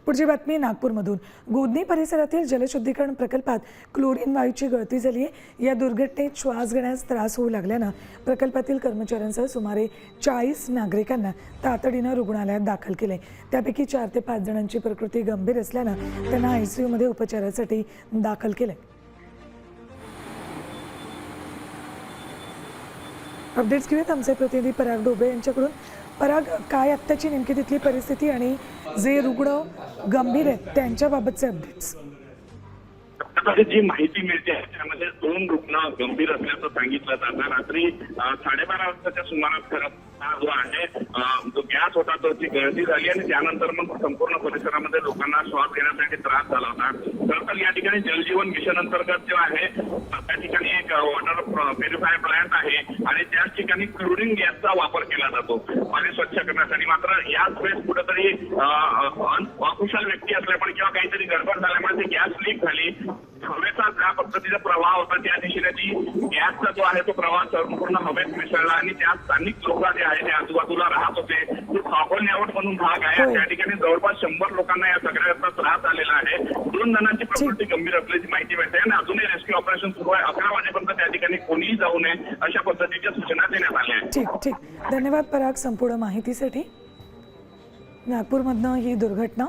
पुढची बातमी नागपूरमधून। गोदनी परिसरातील जलशुद्धीकरण प्रकल्पात क्लोरीन वायूची गळती झाली आहे। या दुर्घटनेत श्वास घेण्यास त्रास होऊ लागल्याने प्रकल्पातील कर्मचाऱ्यांसह सुमारे 40 नागरिकांना तातडीने रुग्णालयात दाखल केले। त्यापैकी 4 ते 5 जणांची प्रकृती गंभीर असल्याने त्यांना आयसीयू मध्ये उपचारासाठी दाखल केले। अपडेट्स घेऊयात आमचे प्रतिनिधी पराग डोबे यांच्याकडून। पराग, काय आत्ताची नेमकी तिथली परिस्थिती आणि जे रुग्ण गंभीर आहेत त्यांच्याबाबतचे अपडेट्स? जी माहिती मिळते त्यामध्ये 2 रुग्ण गंभीर असल्याचं सांगितलं जातं। रात्री 12:30 वाजताच्या सुमारास खरं हा जो आहे जो गॅस होता त्याची गळती झाली आणि त्यानंतर मग संपूर्ण परिसरामध्ये लोकांना श्वास घेण्यासाठी त्रास झाला होता। खरं तर या ठिकाणी जलजीवन मिशन अंतर्गत जो आहे त्या ठिकाणी एक वॉटर प्युरिफायर प्लांट आहे आणि त्याच ठिकाणी क्लोरीन गॅसचा वापर केला जातो पाणी स्वच्छ करण्यासाठी। मात्र याच वेळेस कुठेतरी अकुशल व्यक्ती असल्यामुळे किंवा काहीतरी गडबड झाल्यामुळे ती गॅस लीक झाली। हवेचा ज्या पद्धतीचा प्रवाह होता त्या दिशेने ती गॅसचा जो आहे तो प्रवाह संपूर्ण हवेत मिसळला आणि त्या स्थानिक लोक जे आहे ते आजूबाजूला राहत होते तो खापण लेआउट म्हणून भाग आहे। त्या ठिकाणी जवळपास 100 लोकांना या सगळ्याचा त्रास आलेला आहे। 2 जणांची प्रकृती गंभीर असल्याची माहिती मिळते आणि अजूनही रेस्क्यू ऑपरेशन सुरू आहे। 11 वाजेपर्यंत त्या ठिकाणी कोणीही जाऊ नये अशा पद्धतीच्या सूचना देण्यात आल्या आहेत। ठीक, धन्यवाद पराग संपूर्ण माहितीसाठी। नागपूरमधनं ही दुर्घटना।